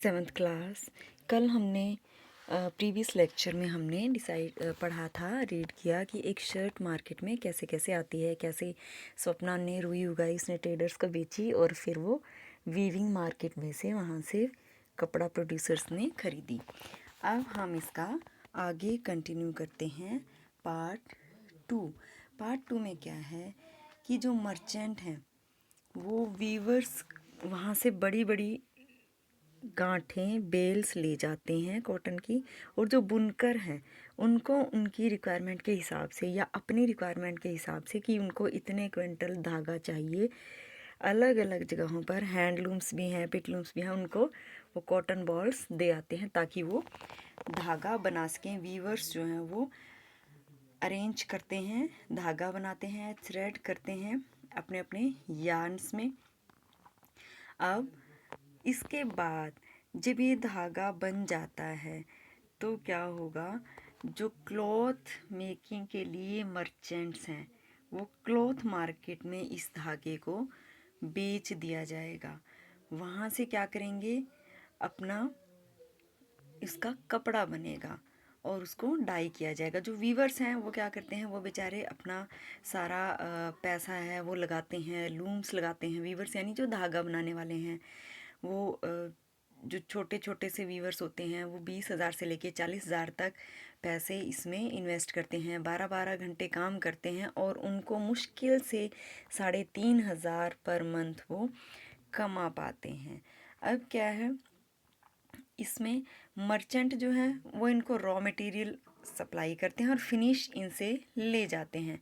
7th class. कल हमने previous lecture में हमने पढ़ा था, रीड किया कि एक शर्ट मार्केट में कैसे कैसे आती है, कैसे स्वप्ना ने रुई उगाई, उसने ट्रेडर्स को बेची और फिर वो वीविंग मार्केट में से वहाँ से कपड़ा प्रोड्यूसर्स ने खरीदी। अब हम इसका आगे कंटिन्यू करते हैं। पार्ट 2 में क्या है कि जो मर्चेंट हैं वो वीवर्स वहाँ से बड़ी बड़ी गांठें बेल्स ले जाते हैं कॉटन की, और जो बुनकर हैं उनको उनकी रिक्वायरमेंट के हिसाब से या अपनी रिक्वायरमेंट के हिसाब से कि उनको इतने क्विंटल धागा चाहिए, अलग अलग जगहों पर हैंडलूम्स भी हैं, पिटलूम्स भी हैं, उनको वो कॉटन बॉल्स दे आते हैं ताकि वो धागा बना सकें। वीवर्स जो हैं वो अरेंज करते हैं, धागा बनाते हैं, थ्रेड करते हैं अपने अपने यार्न्स में। अब इसके बाद जब ये धागा बन जाता है तो क्या होगा, जो क्लॉथ मेकिंग के लिए मर्चेंट्स हैं वो क्लॉथ मार्केट में इस धागे को बेच दिया जाएगा। वहाँ से क्या करेंगे, अपना इसका कपड़ा बनेगा और उसको डाई किया जाएगा। जो वीवर्स हैं वो क्या करते हैं, वो बेचारे अपना सारा पैसा है वो लगाते हैं, लूम्स लगाते हैं। वीवर्स यानी जो धागा बनाने वाले हैं वो जो छोटे छोटे से वीवर्स होते हैं वो 20,000 से लेके 40,000 तक पैसे इसमें इन्वेस्ट करते हैं, 12-12 घंटे काम करते हैं और उनको मुश्किल से 3,500 पर मंथ वो कमा पाते हैं। अब क्या है, इसमें मर्चेंट जो है वो इनको रॉ मटेरियल सप्लाई करते हैं और फिनिश इनसे ले जाते हैं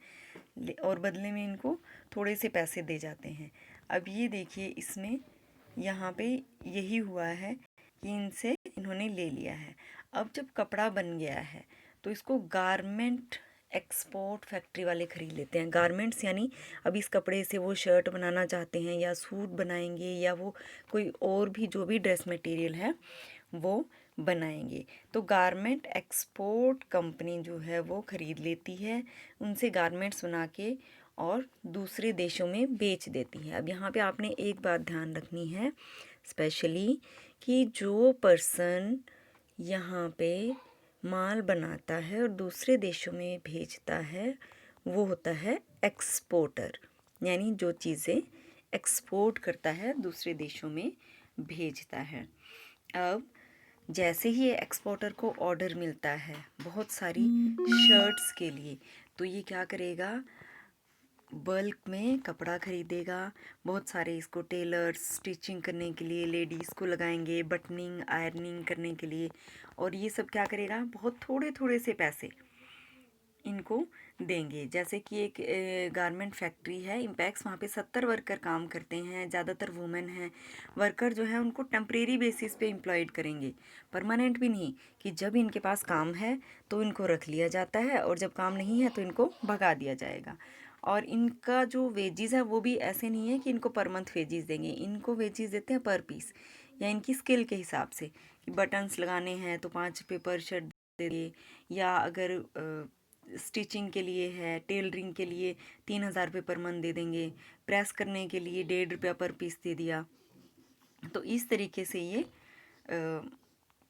और बदले में इनको थोड़े से पैसे दे जाते हैं। अब ये देखिए, इसमें यहाँ पे यही हुआ है कि इनसे इन्होंने ले लिया है। अब जब कपड़ा बन गया है तो इसको गारमेंट एक्सपोर्ट फैक्ट्री वाले खरीद लेते हैं। गारमेंट्स यानी अब इस कपड़े से वो शर्ट बनाना चाहते हैं या सूट बनाएंगे या वो कोई और भी जो भी ड्रेस मटेरियल है वो बनाएंगे। तो गारमेंट एक्सपोर्ट कंपनी जो है वो खरीद लेती है, उनसे गारमेंट्स बना के और दूसरे देशों में बेच देती है। अब यहाँ पे आपने एक बात ध्यान रखनी है स्पेशली, कि जो पर्सन यहाँ पे माल बनाता है और दूसरे देशों में भेजता है वो होता है एक्सपोर्टर, यानी जो चीज़ें एक्सपोर्ट करता है दूसरे देशों में भेजता है। अब जैसे ही एक्सपोर्टर को ऑर्डर मिलता है बहुत सारी शर्ट्स के लिए, तो ये क्या करेगा, बल्क में कपड़ा खरीदेगा। बहुत सारे इसको टेलर्स स्टिचिंग करने के लिए लेडीज़ को लगाएंगे, बटनिंग आयरनिंग करने के लिए, और ये सब क्या करेगा, बहुत थोड़े थोड़े से पैसे इनको देंगे। जैसे कि एक गारमेंट फैक्ट्री है इम्पैक्स, वहाँ पे 70 वर्कर काम करते हैं, ज़्यादातर वुमेन हैं। वर्कर जो है उनको टेम्परेरी बेसिस पे एम्प्लॉयड करेंगे, परमानेंट भी नहीं, कि जब इनके पास काम है तो इनको रख लिया जाता है और जब काम नहीं है तो इनको भगा दिया जाएगा। और इनका जो वेजेस है वो भी ऐसे नहीं है कि इनको पर मंथ वेजेस देंगे, इनको वेजेस देते हैं पर पीस या इनकी स्किल के हिसाब से, कि बटन्स लगाने हैं तो 5 रुपये पर शर्ट दे दिए, या अगर स्टिचिंग के लिए है, टेलरिंग के लिए 3,000 रुपये पर मंथ दे देंगे, प्रेस करने के लिए 1.5 रुपया पर पीस दे दिया। तो इस तरीके से ये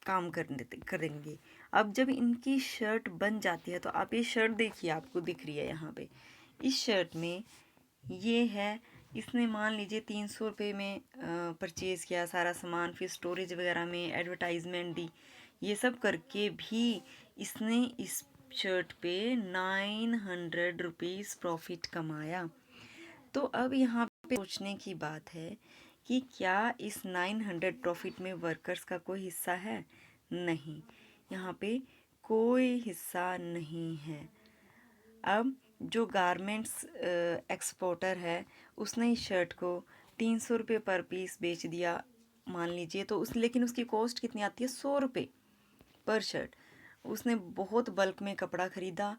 काम करेंगे। अब जब इनकी शर्ट बन जाती है तो आप ये शर्ट देखिए, आपको दिख रही है यहाँ पे, इस शर्ट में ये है, इसने मान लीजिए 300 रुपये में परचेज़ किया सारा सामान, फिर स्टोरेज वगैरह में एडवर्टाइजमेंट दी, ये सब करके भी इसने इस शर्ट पे 900 रुपीज़ प्रॉफिट कमाया। तो अब यहाँ पे सोचने की बात है कि क्या इस 900 प्रॉफिट में वर्कर्स का कोई हिस्सा है? नहीं, यहाँ पे कोई हिस्सा नहीं है। अब जो गारमेंट्स एक्सपोर्टर है उसने इस शर्ट को 300 रुपये पर पीस बेच दिया मान लीजिए, तो लेकिन उसकी कॉस्ट कितनी आती है, 100 रुपये पर शर्ट। उसने बहुत बल्क में कपड़ा ख़रीदा,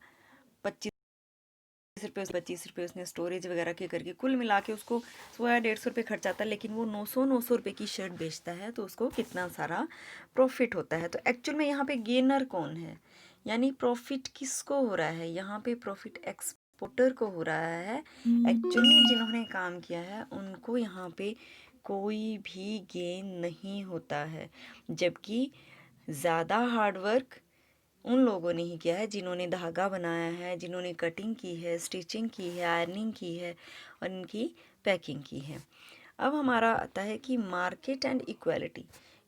25 रुपये उसने स्टोरेज वगैरह के करके कुल मिला के उसको 100-150 रुपये खर्च आता है, लेकिन वो 900 रुपये की शर्ट बेचता है तो उसको कितना सारा प्रॉफिट होता है। तो एक्चुअल में यहाँ पे गेनर कौन है, यानी प्रॉफिट किसको हो रहा है, यहाँ पे प्रॉफिट एक्सपोर्टर को हो रहा है। एक्चुअली जिन्होंने काम किया है उनको यहाँ पे कोई भी गेन नहीं होता है, जबकि ज़्यादा हार्डवर्क उन लोगों ने ही किया है जिन्होंने धागा बनाया है, जिन्होंने कटिंग की है, स्टिचिंग की है, आयरनिंग की है और इनकी पैकिंग की है। अब हमारा आता है कि मार्केट एंड इक्वालिटी।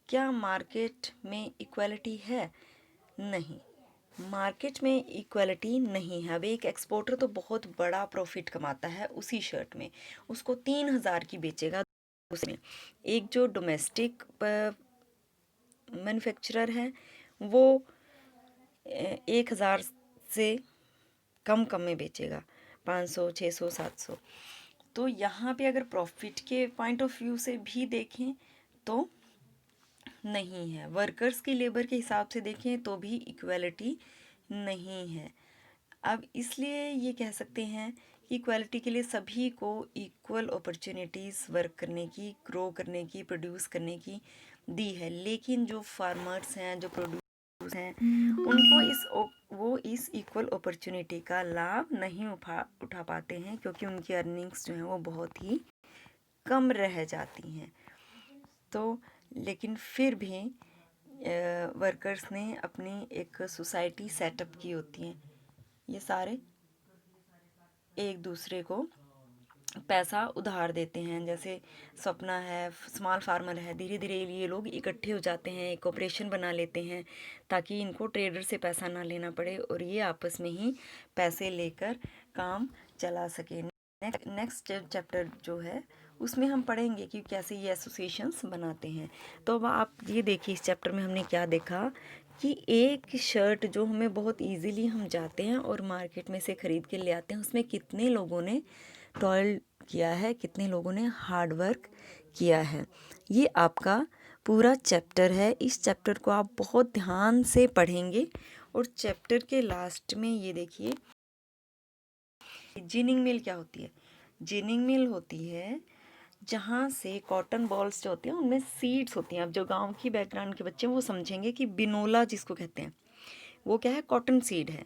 क्या मार्केट में इक्वालिटी है? नहीं, मार्केट में इक्वालिटी नहीं है। अब एक एक्सपोर्टर तो बहुत बड़ा प्रॉफिट कमाता है उसी शर्ट में, उसको 3,000 की बेचेगा उसमें। एक जो डोमेस्टिक मैन्युफैक्चरर है वो 1,000 से कम में बेचेगा, 500, 600, 700। तो यहाँ पे अगर प्रॉफिट के पॉइंट ऑफ व्यू से भी देखें तो नहीं है, वर्कर्स की लेबर के हिसाब से देखें तो भी इक्वालिटी नहीं है। अब इसलिए ये कह सकते हैं कि इक्वालिटी के लिए सभी को इक्वल अपॉर्चुनिटीज़ वर्क करने की, ग्रो करने की, प्रोड्यूस करने की दी है। लेकिन जो फार्मर्स हैं, जो प्रोड्यूस हैं, उनको वो इस इक्वल अपॉर्चुनिटी का लाभ नहीं उठा पाते हैं, क्योंकि उनकी अर्निंग्स जो हैं वो बहुत ही कम रह जाती हैं। तो लेकिन फिर भी वर्कर्स ने अपनी एक सोसाइटी सेटअप की होती हैं। ये सारे एक दूसरे को पैसा उधार देते हैं। जैसे सपना है, स्मॉल फार्मर है, धीरे धीरे ये लोग इकट्ठे हो जाते हैं, एक ऑपरेशन बना लेते हैं ताकि इनको ट्रेडर से पैसा ना लेना पड़े और ये आपस में ही पैसे लेकर काम चला सके। नेक्स्ट चैप्टर जो है उसमें हम पढ़ेंगे कि कैसे ये एसोसिएशंस बनाते हैं। तो अब आप ये देखिए, इस चैप्टर में हमने क्या देखा कि एक शर्ट जो हमें बहुत इजीली हम जाते हैं और मार्केट में से ख़रीद के ले आते हैं, उसमें कितने लोगों ने टॉयल किया है, कितने लोगों ने हार्ड वर्क किया है। ये आपका पूरा चैप्टर है। इस चैप्टर को आप बहुत ध्यान से पढ़ेंगे और चैप्टर के लास्ट में ये देखिए, जिनिंग मिल क्या होती है? जिनिंग मिल होती है जहाँ से कॉटन बॉल्स जो होते हैं उनमें सीड्स होती हैं। अब जो गांव की बैकग्राउंड के बच्चे हैं वो समझेंगे कि बिनोला जिसको कहते हैं वो क्या है? कॉटन सीड है।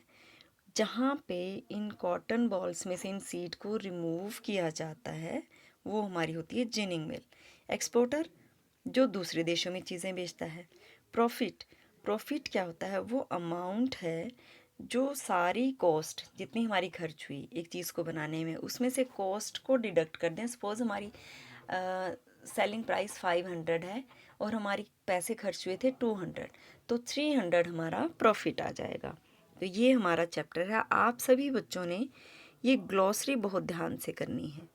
जहाँ पे इन कॉटन बॉल्स में से इन सीड को रिमूव किया जाता है वो हमारी होती है जिनिंग मिल। एक्सपोर्टर जो दूसरे देशों में चीज़ें बेचता है। प्रॉफिट, प्रॉफिट क्या होता है? वो अमाउंट है जो सारी कॉस्ट जितनी हमारी खर्च हुई एक चीज़ को बनाने में, उसमें से कॉस्ट को डिडक्ट कर दें। सपोज़ हमारी सेलिंग प्राइस 500 है और हमारी पैसे खर्च हुए थे 200, तो 300 हमारा प्रॉफिट आ जाएगा। तो ये हमारा चैप्टर है। आप सभी बच्चों ने ये ग्लॉसरी बहुत ध्यान से करनी है।